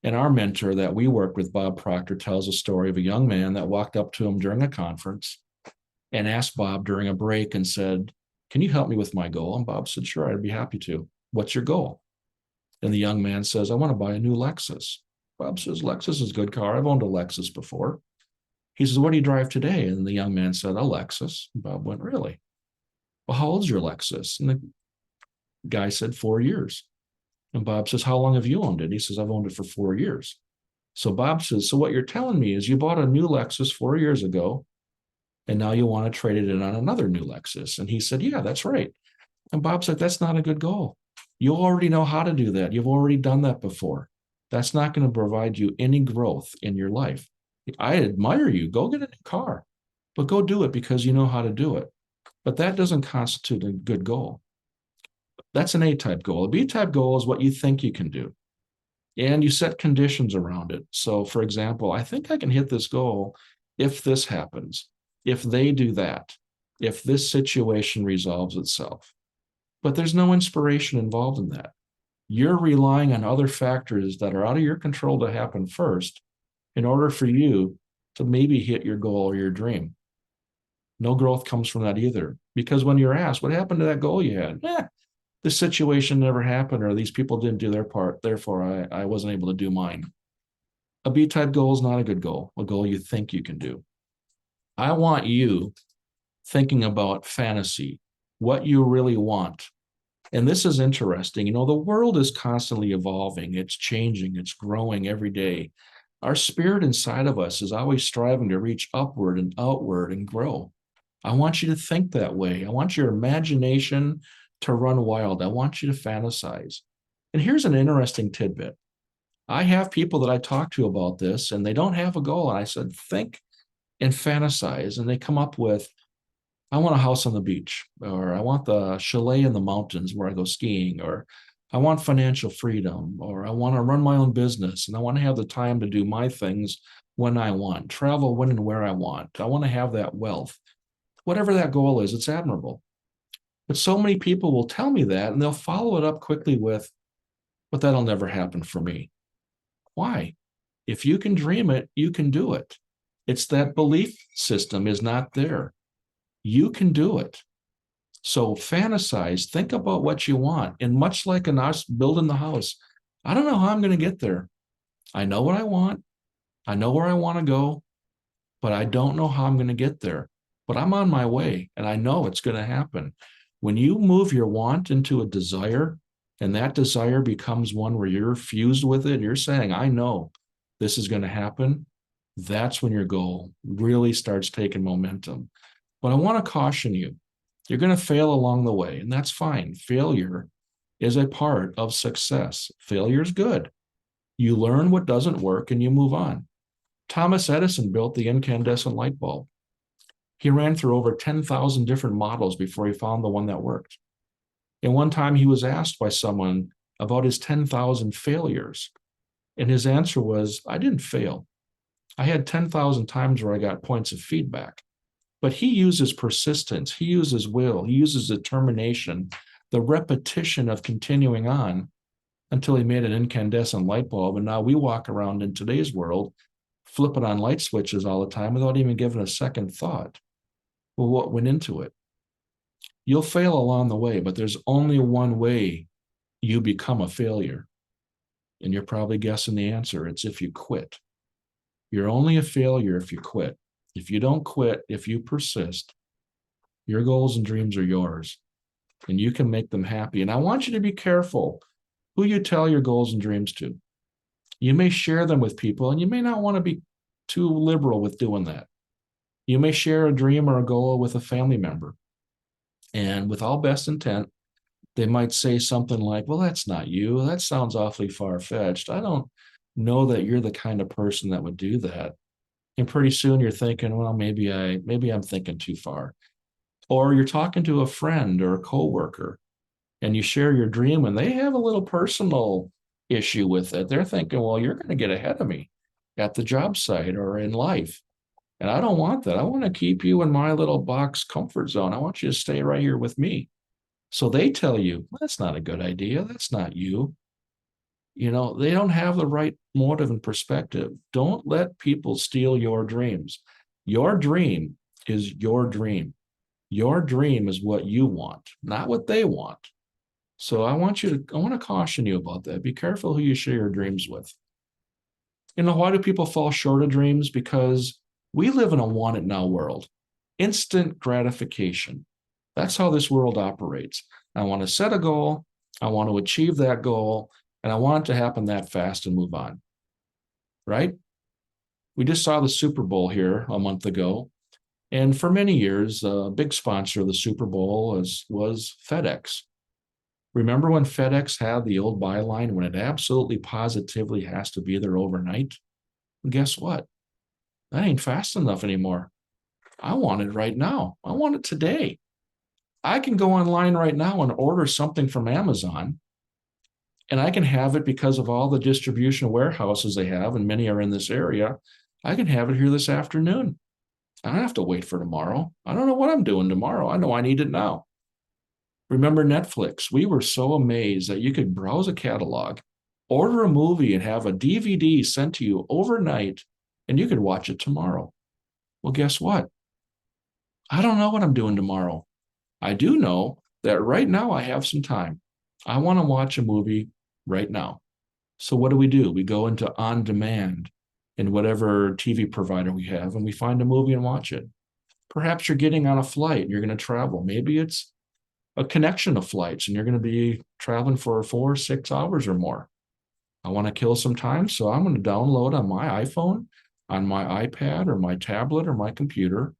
And our mentor that we work with, Bob Proctor, tells a story of a young man that walked up to him during a conference and asked Bob during a break and said, can you help me with my goal? And Bob said, sure, I'd be happy to. What's your goal? And the young man says, I want to buy a new Lexus. Bob says, Lexus is a good car. I've owned a Lexus before. He says, what do you drive today? And the young man said, a Lexus. And Bob went, really? Well, how old's your Lexus? And the guy said, 4 years. And Bob says, how long have you owned it? He says, I've owned it for 4 years. So Bob says, so what you're telling me is you bought a new Lexus 4 years ago, and now you want to trade it in on another new Lexus. And he said, yeah, that's right. And Bob said, that's not a good goal. You already know how to do that. You've already done that before. That's not going to provide you any growth in your life. I admire you. Go get a new car, but go do it because you know how to do it. But that doesn't constitute a good goal. That's an A-type goal. A B-type goal is what you think you can do. And you set conditions around it. So, for example, I think I can hit this goal if this happens, if they do that, if this situation resolves itself. But there's no inspiration involved in that. You're relying on other factors that are out of your control to happen first in order for you to maybe hit your goal or your dream. No growth comes from that either. Because when you're asked, what happened to that goal you had? This situation never happened, or these people didn't do their part, therefore I wasn't able to do mine. A B-type goal is not a good goal, a goal you think you can do. I want you thinking about fantasy, what you really want. And this is interesting. You know, the world is constantly evolving. It's changing. It's growing every day. Our spirit inside of us is always striving to reach upward and outward and grow. I want you to think that way. I want your imagination to run wild. I want you to fantasize. And here's an interesting tidbit. I have people that I talk to about this, and they don't have a goal. And I said, think and fantasize. And they come up with, I want a house on the beach, or I want the chalet in the mountains where I go skiing, or I want financial freedom, or I want to run my own business, and I want to have the time to do my things when I want, travel when and where I want. I want to have that wealth. Whatever that goal is, it's admirable. But so many people will tell me that, and they'll follow it up quickly with, but that'll never happen for me. Why? If you can dream it, you can do it. It's that belief system is not there. You can do it. So fantasize, think about what you want. And much like in us building the house, I don't know how I'm going to get there. I know what I want. I know where I want to go, but I don't know how I'm going to get there. But I'm on my way, and I know it's going to happen. When you move your want into a desire, and that desire becomes one where you're fused with it, and you're saying, I know this is going to happen, that's when your goal really starts taking momentum. But I want to caution you, you're going to fail along the way, and that's fine. Failure is a part of success. Failure is good. You learn what doesn't work and you move on. Thomas Edison built the incandescent light bulb. He ran through over 10,000 different models before he found the one that worked. And one time he was asked by someone about his 10,000 failures. And his answer was, I didn't fail. I had 10,000 times where I got points of feedback. But he uses persistence, he uses will, he uses determination, the repetition of continuing on until he made an incandescent light bulb. And now we walk around in today's world flipping on light switches all the time without even giving a second thought. Well, what went into it? You'll fail along the way, but there's only one way you become a failure. And you're probably guessing the answer. It's if you quit. You're only a failure if you quit. If you don't quit, if you persist, your goals and dreams are yours, and you can make them happy. And I want you to be careful who you tell your goals and dreams to. You may share them with people, and you may not want to be too liberal with doing that. You may share a dream or a goal with a family member, and with all best intent, they might say something like, well, that's not you. That sounds awfully far-fetched. I don't know that you're the kind of person that would do that. And pretty soon you're thinking, well, maybe I'm thinking too far. Or you're talking to a friend or a coworker, and you share your dream, and they have a little personal issue with it. They're thinking, well, you're going to get ahead of me at the job site or in life. And I don't want that. I want to keep you in my little box comfort zone. I want you to stay right here with me. So they tell you, that's not a good idea. That's not you. You know, they don't have the right motive and perspective. Don't let people steal your dreams. Your dream is your dream. Your dream is what you want, not what they want. So I want to caution you about that. Be careful who you share your dreams with. You know, why do people fall short of dreams? Because we live in a want it now world. Instant gratification. That's how this world operates. I want to set a goal. I want to achieve that goal. And I want it to happen that fast and move on. Right? We just saw the Super Bowl here a month ago. And for many years, a big sponsor of the Super Bowl was FedEx. Remember when FedEx had the old byline when it absolutely positively has to be there overnight? And guess what? That ain't fast enough anymore. I want it right now. I want it today. I can go online right now and order something from Amazon, and I can have it because of all the distribution warehouses they have, and many are in this area. I can have it here this afternoon. I don't have to wait for tomorrow. I don't know what I'm doing tomorrow. I know I need it now. Remember Netflix? We were so amazed that you could browse a catalog, order a movie, and have a DVD sent to you overnight, and you could watch it tomorrow. Well, guess what? I don't know what I'm doing tomorrow. I do know that right now I have some time. I want to watch a movie right now. So what do? We go into on demand in whatever TV provider we have, and we find a movie and watch it. Perhaps you're getting on a flight and you're going to travel. Maybe it's a connection of flights and you're going to be traveling for 4 or 6 hours or more. I want to kill some time, so I'm going to download on my iPhone, on my iPad or my tablet or my computer,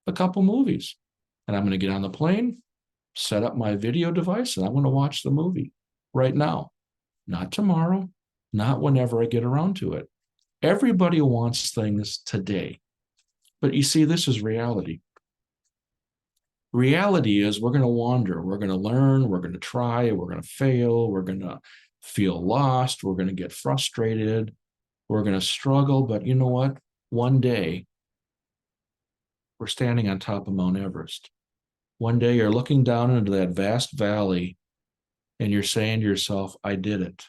a couple movies. And I'm going to get on the plane, set up my video device, and I'm going to watch the movie right now. Not tomorrow, not whenever I get around to it. Everybody wants things today. But you see, this is reality. Reality is we're going to wander, we're going to learn, we're going to try, we're going to fail, we're going to feel lost, we're going to get frustrated, we're going to struggle. But you know what? One day, we're standing on top of Mount Everest. One day you're looking down into that vast valley and you're saying to yourself, I did it.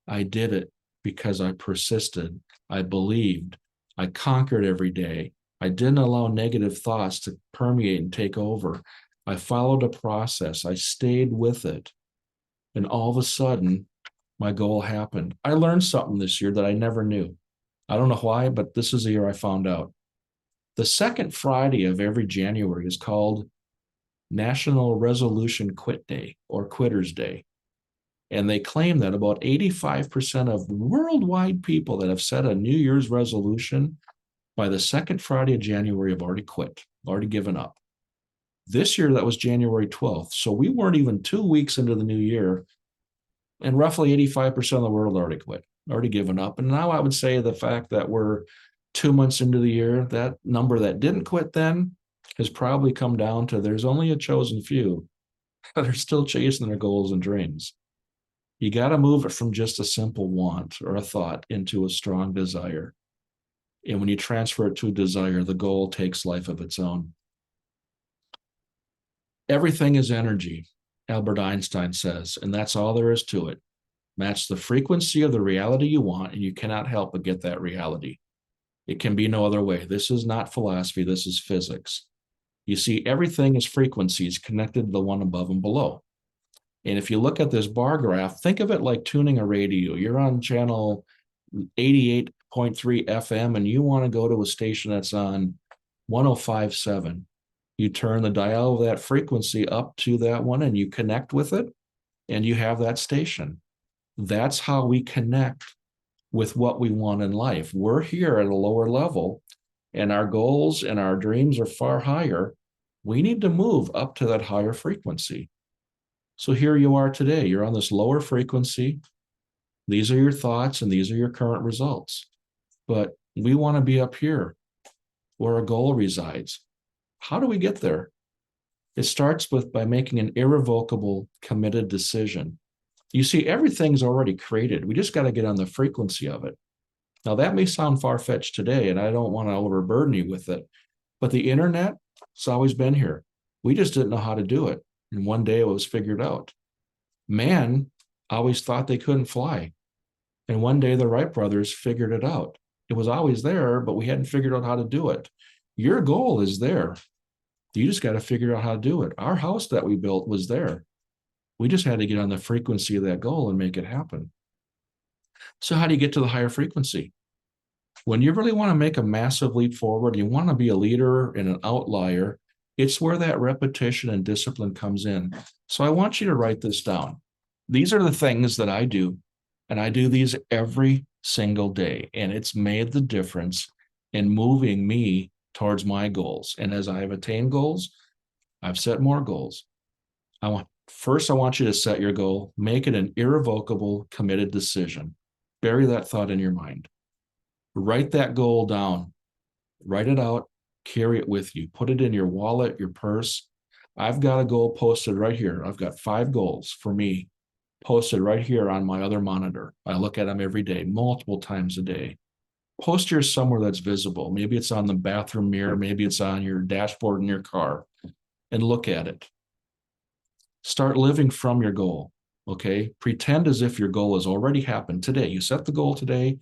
I did it because I persisted. I believed. I conquered every day. I didn't allow negative thoughts to permeate and take over. I followed a process. I stayed with it. And all of a sudden, my goal happened. I learned something this year that I never knew. I don't know why, but this is the year I found out. The second Friday of every January is called National Resolution Quit Day or Quitter's Day. And they claim that about 85% of worldwide people that have set a New Year's resolution by the second Friday of January have already quit, already given up. This year, that was January 12th. So we weren't even 2 weeks into the new year, and roughly 85% of the world already quit, already given up. And now I would say the fact that we're 2 months into the year, that number that didn't quit then has probably come down to there's only a chosen few that are still chasing their goals and dreams. You got to move it from just a simple want or a thought into a strong desire. And when you transfer it to a desire, the goal takes life of its own. Everything is energy, Albert Einstein says, and that's all there is to it. Match the frequency of the reality you want, and you cannot help but get that reality. It can be no other way. This is not philosophy. This is physics. You see, everything is frequencies connected to the one above and below. And if you look at this bar graph, think of it like tuning a radio. You're on channel 88.3 FM and you want to go to a station that's on 105.7. You turn the dial of that frequency up to that one and you connect with it and you have that station. That's how we connect with what we want in life. We're here at a lower level and our goals and our dreams are far higher. We need to move up to that higher frequency. So here you are today. You're on this lower frequency. These are your thoughts and these are your current results. But we want to be up here where our goal resides. How do we get there? It starts by making an irrevocable, committed decision. You see, everything's already created. We just got to get on the frequency of it. Now, that may sound far-fetched today, and I don't want to overburden you with it, but the internet, it's always been here. We just didn't know how to do it. And one day it was figured out. Man always thought they couldn't fly. And one day the Wright brothers figured it out. It was always there, but we hadn't figured out how to do it. Your goal is there. You just got to figure out how to do it. Our house that we built was there. We just had to get on the frequency of that goal and make it happen. So how do you get to the higher frequency? When you really want to make a massive leap forward, you want to be a leader and an outlier, it's where that repetition and discipline comes in. So I want you to write this down. These are the things that I do, and I do these every single day, and it's made the difference in moving me towards my goals. And as I have attained goals, I've set more goals. First, I want you to set your goal, make it an irrevocable, committed decision. Bury that thought in your mind. Write that goal down. Write it out, carry it with you. Put it in your wallet, your purse. I've got a goal posted right here. I've got 5 goals for me posted right here on my other monitor. I look at them every day, multiple times a day. Post yours somewhere that's visible. Maybe it's on the bathroom mirror. Maybe it's on your dashboard in your car, and look at it. Start living from your goal, okay? Pretend as if your goal has already happened today. You set the goal today,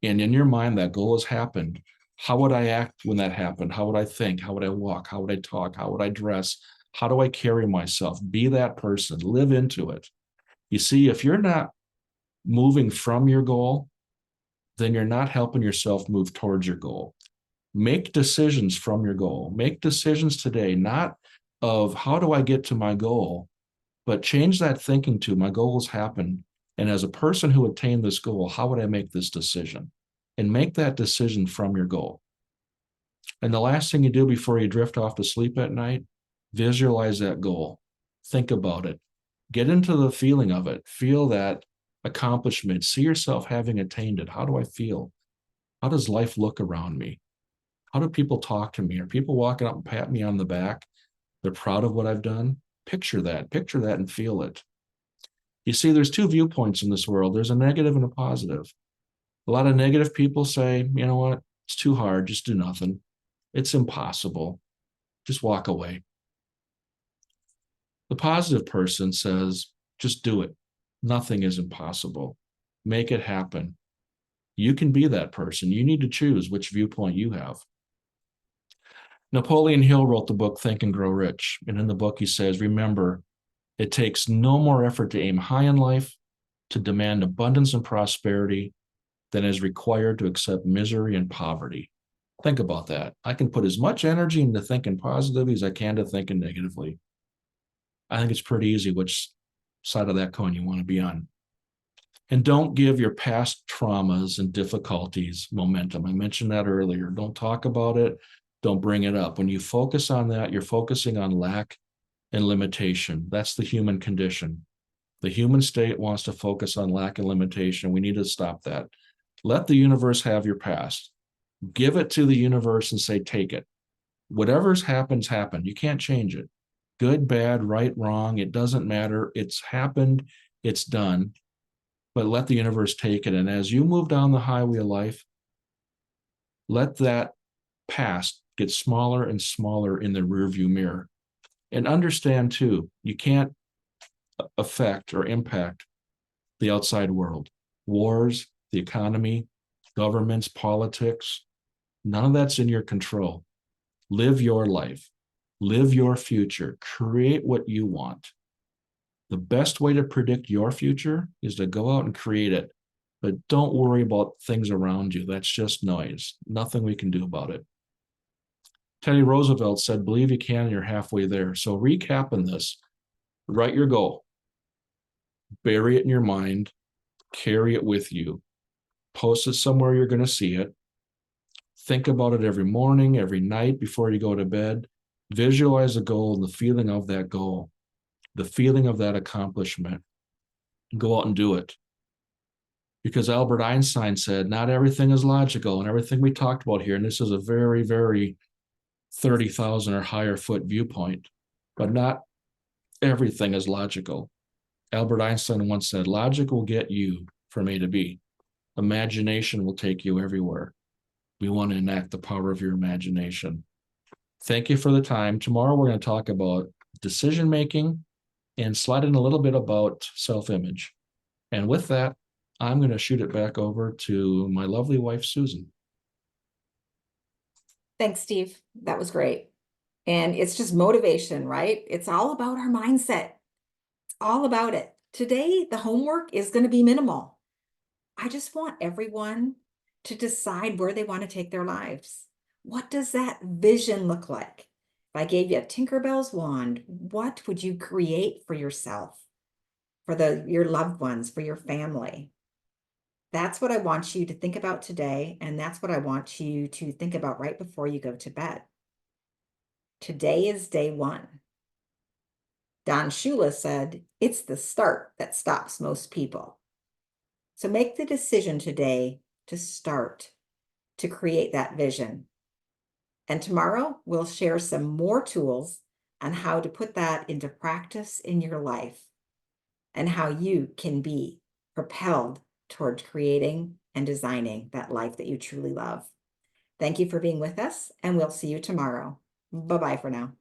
and in your mind, that goal has happened. How would I act when that happened? How would I think? How would I walk? How would I talk? How would I dress? How do I carry myself? Be that person. Live into it. You see, if you're not moving from your goal, then you're not helping yourself move towards your goal. Make decisions from your goal. Make decisions today, not of how do I get to my goal, but change that thinking to my goals happen. And as a person who attained this goal, how would I make this decision? And make that decision from your goal. And the last thing you do before you drift off to sleep at night, visualize that goal. Think about it. Get into the feeling of it. Feel that accomplishment. See yourself having attained it. How do I feel? How does life look around me? How do people talk to me? Are people walking up and pat me on the back? They're proud of what I've done. Picture that and feel it. You see, there's 2 viewpoints in this world. There's a negative and a positive. A lot of negative people say, you know what? It's too hard. Just do nothing. It's impossible. Just walk away. The positive person says, just do it. Nothing is impossible. Make it happen. You can be that person. You need to choose which viewpoint you have. Napoleon Hill wrote the book Think and Grow Rich. And in the book, he says, remember, it takes no more effort to aim high in life, to demand abundance and prosperity, than is required to accept misery and poverty. Think about that. I can put as much energy into thinking positively as I can to thinking negatively. I think it's pretty easy which side of that coin you want to be on. And don't give your past traumas and difficulties momentum. I mentioned that earlier. Don't talk about it. Don't bring it up. When you focus on that, you're focusing on lack and limitation. That's the human condition. The human state wants to focus on lack and limitation. We need to stop that. Let the universe have your past. Give it to the universe and say, take it. Whatever's happened. You can't change it. Good, bad, right, wrong. It doesn't matter. It's happened. It's done. But let the universe take it. And as you move down the highway of life, let that past get smaller and smaller in the rearview mirror. And understand too, you can't affect or impact the outside world. Wars, the economy, governments, politics, None of that's in your control. Live your life, live your future, create what you want. The best way to predict your future is to go out and create it. But don't worry about things around you. That's just noise. Nothing we can do about it. Teddy Roosevelt said, believe you can, you're halfway there. So recapping this, write your goal, bury it in your mind, carry it with you, post it somewhere you're going to see it. Think about it every morning, every night before you go to bed. Visualize the goal and the feeling of that goal, the feeling of that accomplishment. Go out and do it. Because Albert Einstein said, not everything is logical, and everything we talked about here, and this is a very, very 30,000 or higher foot viewpoint, but not everything is logical. Albert Einstein once said, logic will get you from A to B. Imagination will take you everywhere. We want to enact the power of your imagination. Thank you for the time. Tomorrow we're going to talk about decision making and slide in a little bit about self-image. And with that, I'm going to shoot it back over to my lovely wife, Susan. Thanks, Steve. That was great. And it's just motivation, right? It's all about our mindset. It's all about it. Today, the homework is going to be minimal. I just want everyone to decide where they want to take their lives. What does that vision look like? If I gave you a Tinkerbell's wand, what would you create for yourself, for your loved ones, for your family? That's what I want you to think about today, and that's what I want you to think about right before you go to bed. Today is day one. Don Shula said, it's the start that stops most people. So make the decision today to start, to create that vision. And tomorrow we'll share some more tools on how to put that into practice in your life and how you can be propelled toward creating and designing that life that you truly love. Thank you for being with us, and we'll see you tomorrow. Bye-bye for now.